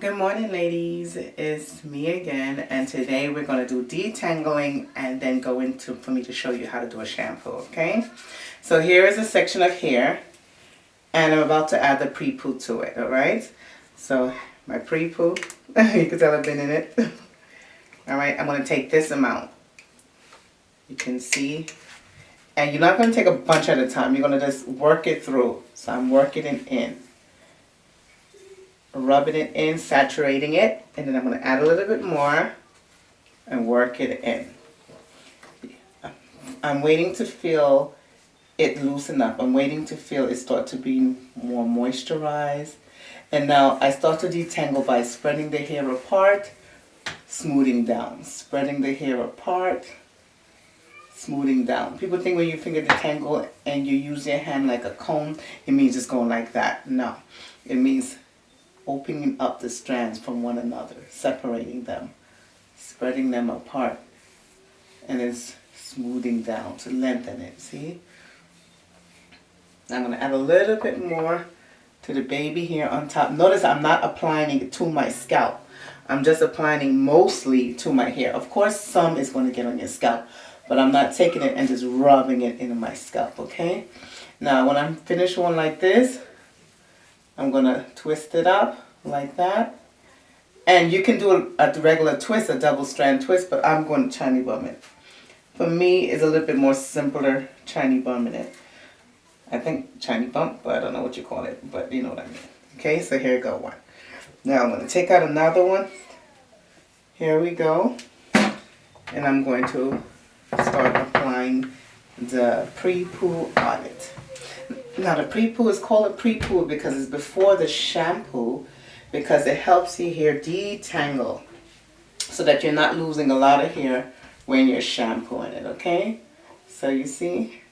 Good morning, ladies. It's me again, and today we're going to do detangling and then go into for me to show you how to do a shampoo, okay? So here is a section of hair, and I'm about to add the pre-poo to it, all right? So my pre-poo, you can tell I've been in it. All right, I'm going to take this amount. You can see, and you're not going to take a bunch at a time. You're going to just work it through. So I'm working it in. Rubbing it in, saturating it, and then I'm going to add a little bit more and work it in. I'm waiting to feel it loosen up. I'm waiting to feel it start to be more moisturized. And now I start to detangle by spreading the hair apart, smoothing down. Spreading the hair apart, smoothing down. People think when you finger detangle and you use your hand like a comb, it means just going like that. No, it means opening up the strands from one another, separating them, spreading them apart, and then smoothing down to lengthen it, see? Now I'm going to add a little bit more to the baby hair on top. Notice I'm not applying it to my scalp. I'm just applying mostly to my hair. Of course, some is going to get on your scalp, but I'm not taking it and just rubbing it into my scalp, okay? Now, when I'm finished one like this, I'm going to twist it up like that. And you can do a regular twist, a double strand twist, but I'm going to Chinese bum it. For me, it's a little bit more simpler Chinese bumming it. I think Chinese bump, but I don't know what you call it, but you know what I mean. Okay, so here we go one. Now I'm going to take out another one. Here we go. And I'm going to start applying the pre-poo on it. Now the pre-poo is called a pre-poo because it's before the shampoo, because it helps your hair detangle so that you're not losing a lot of hair when you're shampooing it, okay? So you see,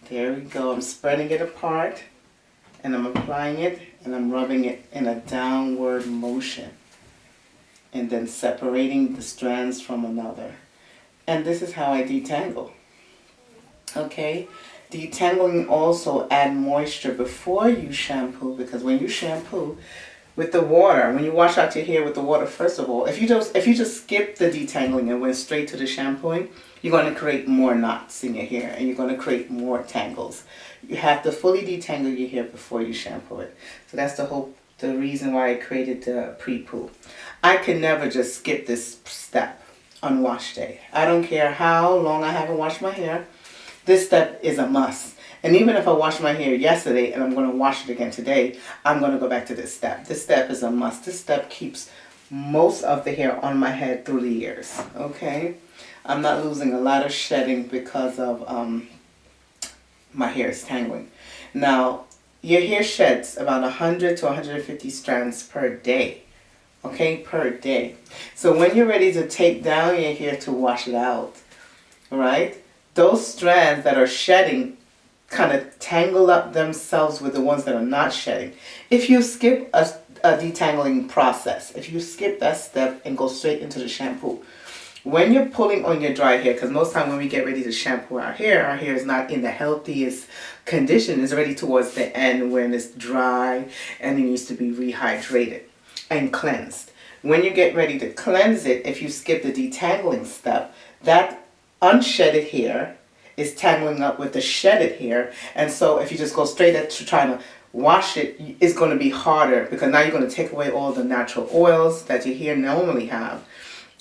there we go. I'm spreading it apart and I'm applying it and I'm rubbing it in a downward motion and then separating the strands from another. And this is how I detangle. Okay, detangling also add moisture before you shampoo, because when you shampoo with the water, when you wash out your hair with the water, first of all, if you just skip the detangling and went straight to the shampooing, you're going to create more knots in your hair and you're going to create more tangles. You have to fully detangle your hair before you shampoo it. So that's the reason why I created the pre-poo. I can never just skip this step on wash day. I don't care how long I haven't washed my hair. This step is a must. And even if I washed my hair yesterday and I'm going to wash it again today, I'm going to go back to this step. This step is a must. This step keeps most of the hair on my head through the years. Okay? I'm not losing a lot of shedding because of my hair is tangling. Now, your hair sheds about 100 to 150 strands per day. Okay? Per day. So when you're ready to take down your hair to wash it out, right? Those strands that are shedding kind of tangle up themselves with the ones that are not shedding. If you skip a detangling process, if you skip that step and go straight into the shampoo, when you're pulling on your dry hair, because most time when we get ready to shampoo our hair is not in the healthiest condition. It's already towards the end when it's dry and it needs to be rehydrated and cleansed. When you get ready to cleanse it, if you skip the detangling step, that unshedded hair is tangling up with the shedded hair, and so if you just go straight to trying to wash it, it's going to be harder because now you're going to take away all the natural oils that your hair normally have,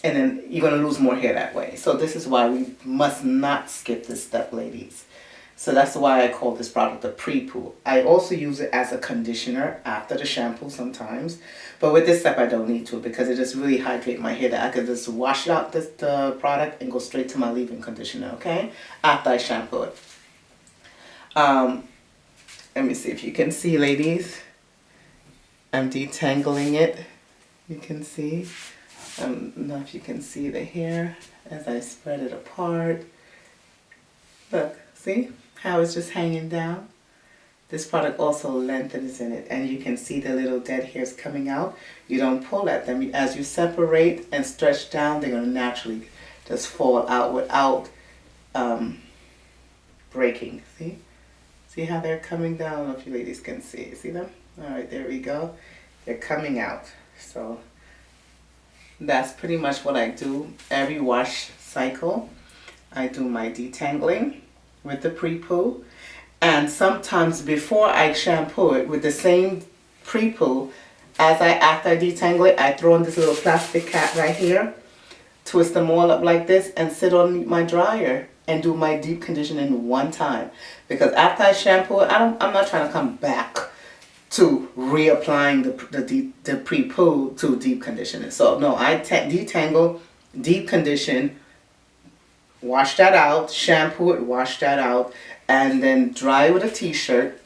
and then you're going to lose more hair that way. So this is why we must not skip this step, ladies. So that's why I call this product the pre-poo. I also use it as a conditioner after the shampoo sometimes. But with this step, I don't need to because it just really hydrates my hair that I could just wash out the product and go straight to my leave-in conditioner, okay? After I shampoo it. Let me see if you can see, ladies. I'm detangling it. You can see. I don't know if you can see the hair as I spread it apart. Look, see how it's just hanging down? This product also lengthens in it, and you can see the little dead hairs coming out. You don't pull at them. As you separate and stretch down, they're going to naturally just fall out without breaking. See? See how they're coming down? I don't know if you ladies can see. See them? All right, there we go. They're coming out. So that's pretty much what I do every wash cycle. I do my detangling with the pre-poo, and sometimes before I shampoo it with the same pre-poo, after I detangle it, I throw in this little plastic cap right here, twist them all up like this, and sit on my dryer and do my deep conditioning one time. Because after I shampoo it, I'm not trying to come back to reapplying the pre-poo to deep conditioning. So no, I detangle, deep condition, wash that out, shampoo it, wash that out, and then dry with a t-shirt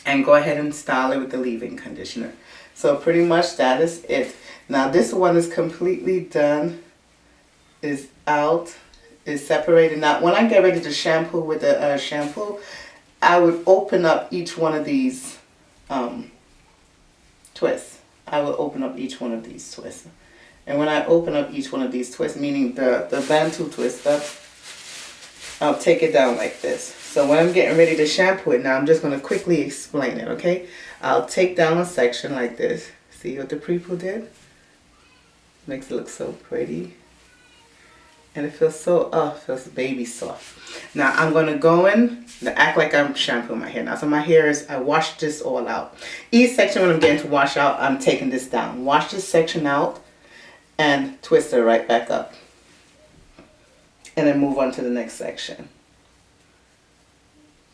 and go ahead and style it with the leave-in conditioner. So pretty much that is it. Now this one is completely done, is out, is separated. Now when I get ready to shampoo with the shampoo, I would open up each one of these twists. I will open up each one of these twists. And when I open up each one of these twists, meaning the Bantu twister, I'll take it down like this. So when I'm getting ready to shampoo it now, I'm just going to quickly explain it, okay? I'll take down a section like this. See what the pre-poo did? Makes it look so pretty. And it feels so, feels baby soft. Now I'm going to go in and act like I'm shampooing my hair now. So my hair is, I washed this all out. Each section when I'm getting to wash out, I'm taking this down. Wash this section out and twist it right back up. And then move on to the next section.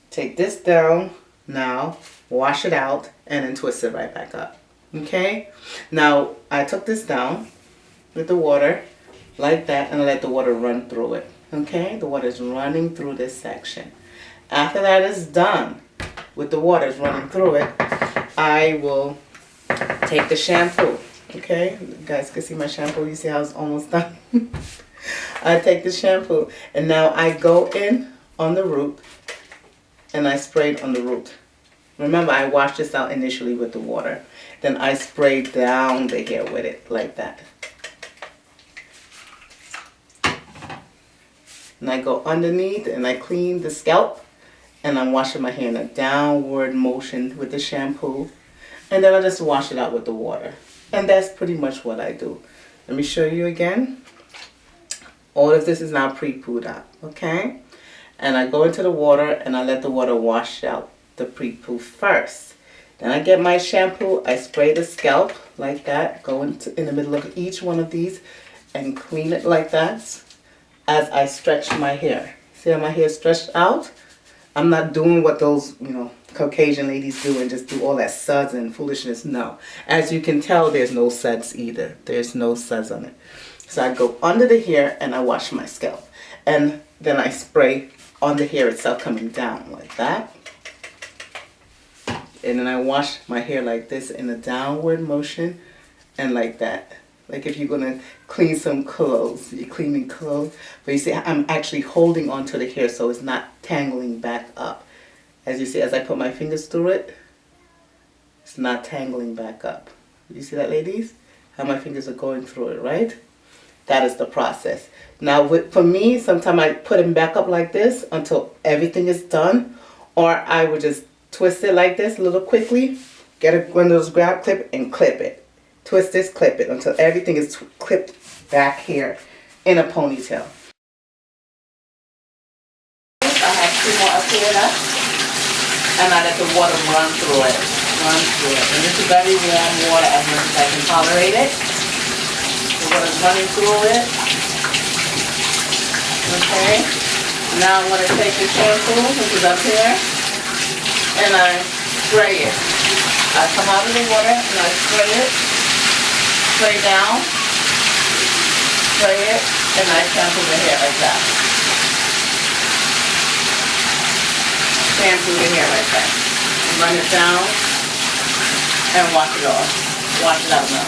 Take this down now, wash it out, and then twist it right back up. Okay? Now I took this down with the water like that, and I let the water run through it. Okay? The water is running through this section. After that is done, with the water running through it, I will take the shampoo. Okay? You guys can see my shampoo. You see how it's almost done? I take the shampoo, and now I go in on the root, and I spray it on the root. Remember, I washed this out initially with the water. Then I spray down the hair with it, like that. And I go underneath, and I clean the scalp, and I'm washing my hair in a downward motion with the shampoo. And then I just wash it out with the water. And that's pretty much what I do. Let me show you again. All of this is now pre-pooed up, okay? And I go into the water and I let the water wash out the pre-poo first. Then I get my shampoo, I spray the scalp like that, go in the middle of each one of these and clean it like that as I stretch my hair. See how my hair is stretched out? I'm not doing what those, Caucasian ladies do and just do all that suds and foolishness. No. As you can tell, there's no suds either. There's no suds on it. So I go under the hair and I wash my scalp. And then I spray on the hair itself coming down like that. And then I wash my hair like this in a downward motion and like that. Like if you're going to clean some clothes, you're cleaning clothes. But you see, I'm actually holding onto the hair so it's not tangling back up. As you see, as I put my fingers through it, it's not tangling back up. You see that, ladies? How my fingers are going through it, right? That is the process. Now, for me, sometimes I put them back up like this until everything is done. Or I would just twist it like this a little quickly. Get one of those grab clip and clip it. Twist this, clip it until everything is clipped back here in a ponytail. I have 2 more up here left. And I let the water run through it. And this is very warm water as much as I can tolerate it. The water's running through it. Okay. Now I'm going to take the shampoo, which is up here, and I spray it. I come out of the water and I spray it. Spray down. Spray it. And I shampoo the hair like that. Shampoo the hair like that. Run it down and wash it off. Wash it out now.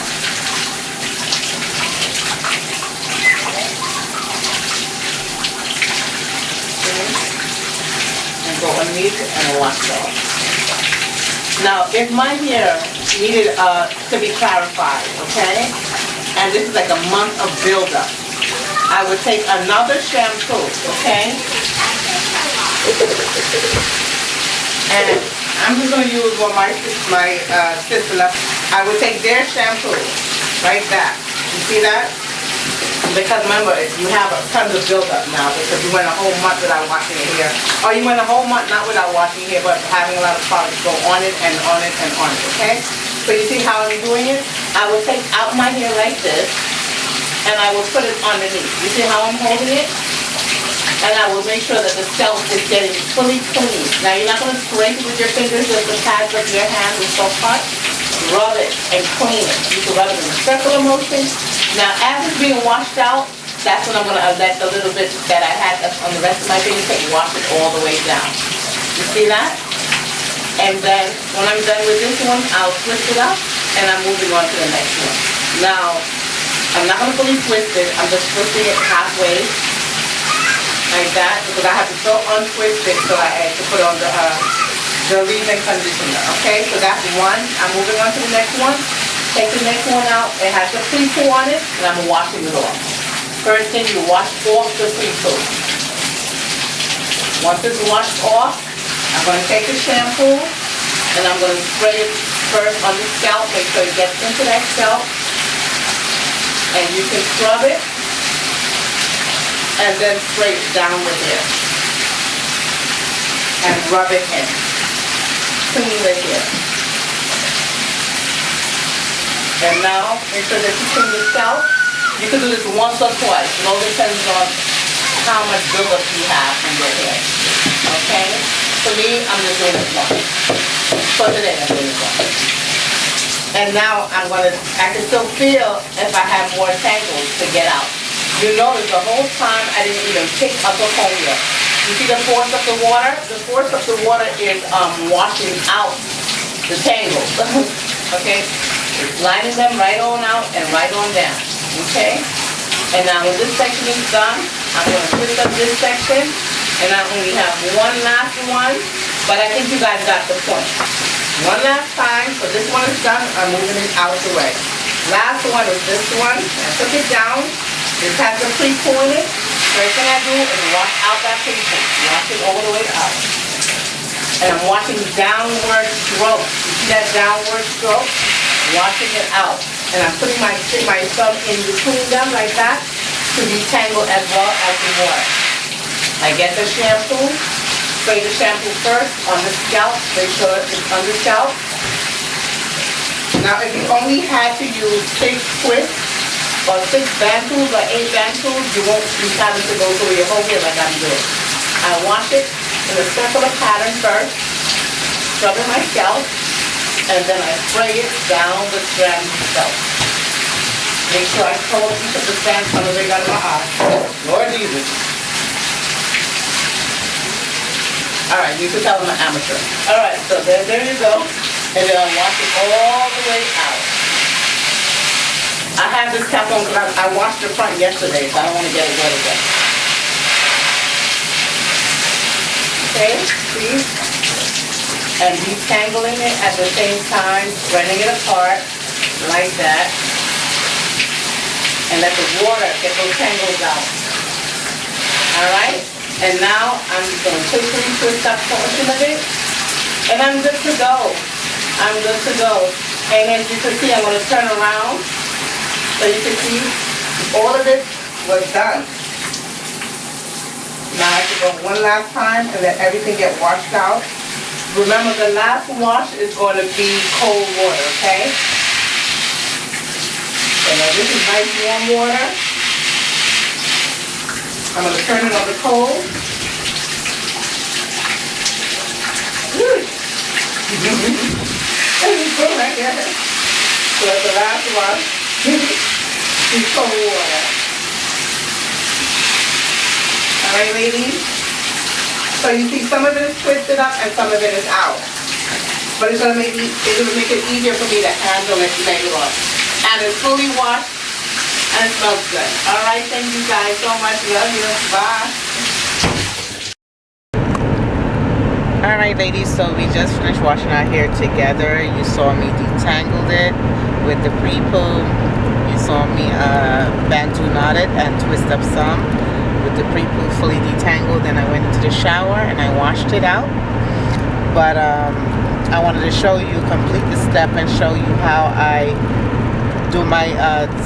And go underneath it and wash it off. Now, if my hair needed to be clarified, okay, and this is like a month of buildup, I would take another shampoo, okay, and I'm just going to use what my sister left. I would take their shampoo, like that. You see that? Because remember, you have a tons of buildup now because you went a whole month without washing your hair. Or you went a whole month not without washing your hair, but having a lot of products go on it and on it and on it, okay? So you see how I'm doing it? I will take out my hair like this, and I will put it underneath. You see how I'm holding it? And I will make sure that the scalp is getting fully clean. Now you're not going to scrape it with your fingers just the pads of your hand is so hot. Rub it and clean it. You can rub it in a circular motion. Now as it's being washed out, that's when I'm going to let the little bit that I had on the rest of my fingertip wash it all the way down. You see that? And then when I'm done with this one, I'll twist it up and I'm moving on to the next one. Now, I'm not going to fully twist it. I'm just twisting it halfway. Like that, because I have to so untwist it so I can put on the leave-in conditioner. Okay, so that's one. I'm moving on to the next one. Take the next one out. It has the pre-poo on it, and I'm washing it off. First thing, you wash off the pre-poo. Once it's washed off, I'm going to take the shampoo, and I'm going to spray it first on the scalp. Make sure it gets into that scalp, and you can scrub it. And then spray it down with it. And rub it in. Clean the hair. And now, make sure that you clean the scalp. You can do this once or twice. It all depends on how much buildup you have in your hair. Okay? For me, I'm just doing it once. For today, I'm doing it once. And now, I can still feel if I have more tangles to get out. You notice the whole time I didn't even pick up a comb yet. You see the force of the water? The force of the water is washing out the tangles. Okay? It's lining them right on out and right on down. Okay? And now when this section is done, I'm going to twist up this section. And I only have one last one. But I think you guys got the point. One last time. So this one is done. I'm moving it out the way. Last one is this one. I took it down. This has the pre-poo in it. First thing I do is wash out that pre-poo. Wash it all the way out. And I'm washing downward stroke. You see that downward stroke? Washing it out. And I'm putting my thumb in between them like that to detangle as well as the water. I get the shampoo. Spray the shampoo first on the scalp. Make sure it's on the scalp. Now if you only had to use 6 twists, or 6 band tools or 8 band tools, you won't be having to go through your whole hair like I'm doing. I wash it in a circular pattern first, scrub in my scalp, and then I spray it down the strand itself. Make sure I pull each of the strands from the big out of my eye. Lord Jesus. Alright, you can tell I'm an amateur. Alright, so there you go. And then I'll wash it all the way out. I have this cap on because I washed the front yesterday, so I don't want to get it wet again. Okay, see? And detangling it at the same time, spreading it apart, like that. And let the water get those tangles out. Alright? And now I'm just going to quickly twist that portion of it. And I'm good to go. I'm good to go. And as you can see, I'm going to turn around. So you can see, all of this was done. Now I can go one last time and let everything get washed out. Remember, the last wash is going to be cold water, okay? So now this is nice warm water. I'm going to turn it on the cold. So that's the last wash. It's cold water. Alright, ladies? So you see some of it is twisted up and some of it is out. But it's gonna make it easier for me to handle it later on. And it's fully washed and it smells good. Alright, thank you guys so much. Love you. Bye. Alright ladies, so we just finished washing our hair together. You saw me detangled it with the pre-poo. You saw me bantu knot it and twist up some with the pre-poo fully detangled. Then I went into the shower and I washed it out. But I wanted to show you, complete the step and show you how I do my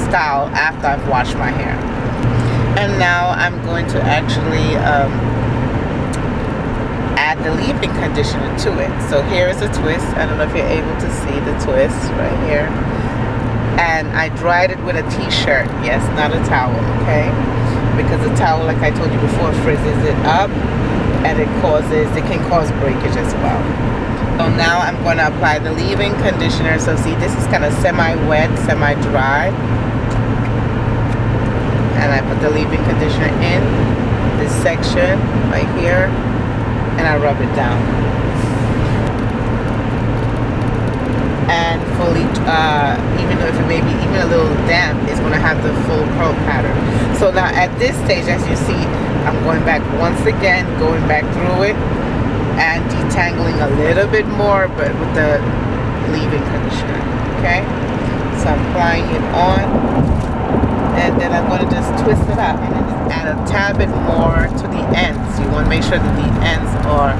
style after I've washed my hair. And now I'm going to actually add the leave-in conditioner to it. So here is a twist. I don't know if you're able to see the twist right here. And I dried it with a t-shirt. Yes, not a towel, okay? Because the towel, like I told you before, frizzes it up and it can cause breakage as well. So now I'm going to apply the leave-in conditioner. So see, this is kind of semi-wet, semi-dry. And I put the leave-in conditioner in this section right here. And I rub it down. And fully, even though if it may be even a little damp, it's going to have the full curl pattern. So now at this stage, as you see, I'm going back once again, going back through it and detangling a little bit more, but with the leave-in conditioner, okay? So I'm applying it on, and then I'm going to just twist it up and then add a tad bit more to the ends. You want to make sure that the ends are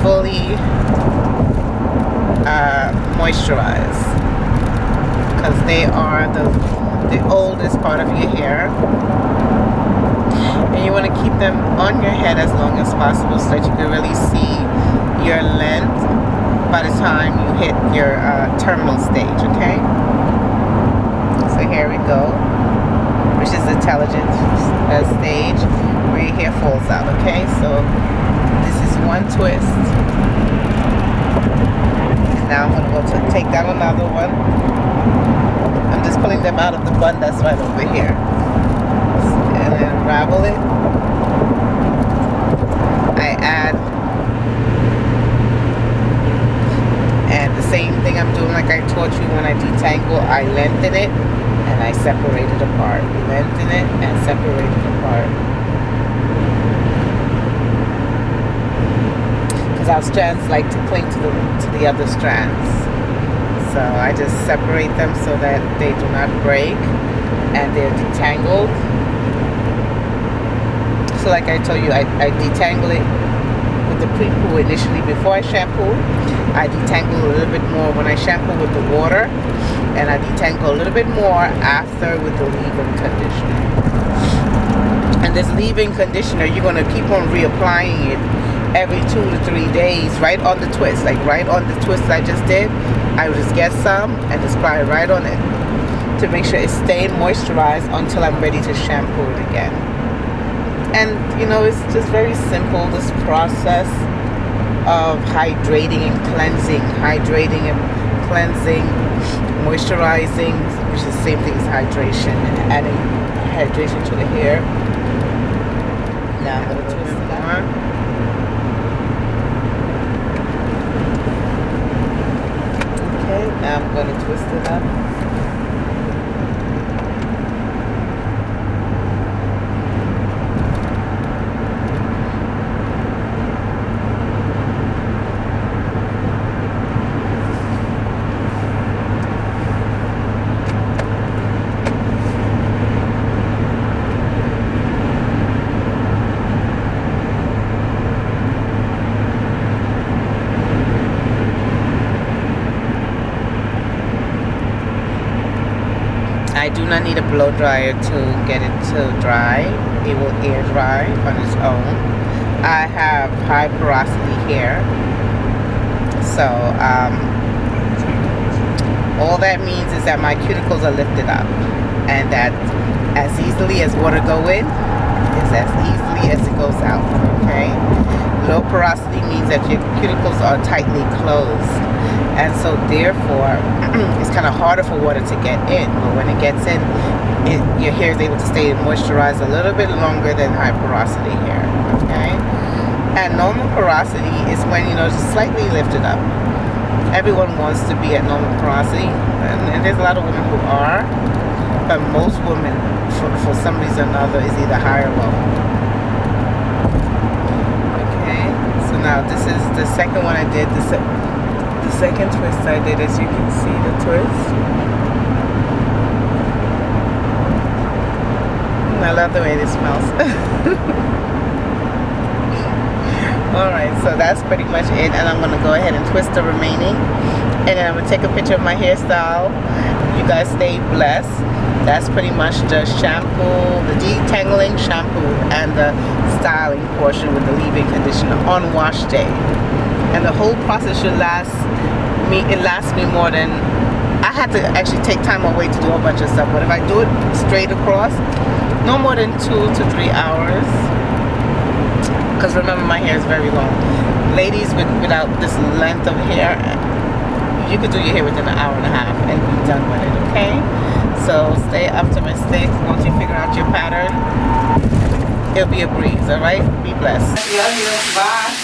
fully moisturized, because they are the oldest part of your hair. And you want to keep them on your head as long as possible so that you can really see your length by the time you hit your terminal stage, okay? So here we go, which is the intelligent stage where your hair falls out, okay? So this is one twist. And now I'm going to take down another one. I'm just pulling them out of the bun that's right over here. And then unravel it. I add, and the same thing I'm doing like I taught you when I detangle. I lengthen it and I separate it apart. Lengthen it and separate it apart. Because our strands like to cling to the other strands. So I just separate them so that they do not break and they're detangled. So like I told you, I detangle it with the pre-poo initially before I shampoo. I detangle a little bit more when I shampoo with the water, and I detangle a little bit more after with the leave-in conditioner. And this leave-in conditioner, you're going to keep on reapplying it every 2 to 3 days, right on the twist. Like right on the twist I just did, I would just get some and just apply it right on it to make sure it's staying moisturized until I'm ready to shampoo it again. And you know, it's just very simple, this process of hydrating and cleansing, moisturizing, which is the same thing as hydration, and adding hydration to the hair. Now I'm going to twist it on. Okay, now I'm going to twist it up. I do not need a blow dryer to get it to dry. It will air dry on its own. I have high porosity hair, so all that means is that my cuticles are lifted up, and that as easily as water go in is as easily as it goes out, okay? Low porosity means that your cuticles are tightly closed, and so therefore it's kind of harder for water to get in, but when it gets in, your hair is able to stay moisturized a little bit longer than high porosity hair, okay? And normal porosity is when, you know, just slightly lifted up. Everyone wants to be at normal porosity, and there's a lot of women who are, but most women, for some reason or another, is either high or low. Okay, so now this is the second one I did. The second twist I did, as you can see the twist. I love the way this smells. Alright, so that's pretty much it, and I'm gonna go ahead and twist the remaining, and then I'm gonna take a picture of my hairstyle. You guys stay blessed. That's pretty much the shampoo, the detangling shampoo, and the styling portion with the leave-in conditioner on wash day. And the whole process should last me. It lasts me more than. I had to actually take time away to do a bunch of stuff, but if I do it straight across, no more than 2 to 3 hours. Because remember, my hair is very long. Ladies without this length of hair, you could do your hair within an hour and a half and be done with it, okay? So stay optimistic. Once you figure out your pattern, it'll be a breeze, alright? Be blessed. Love you. Bye.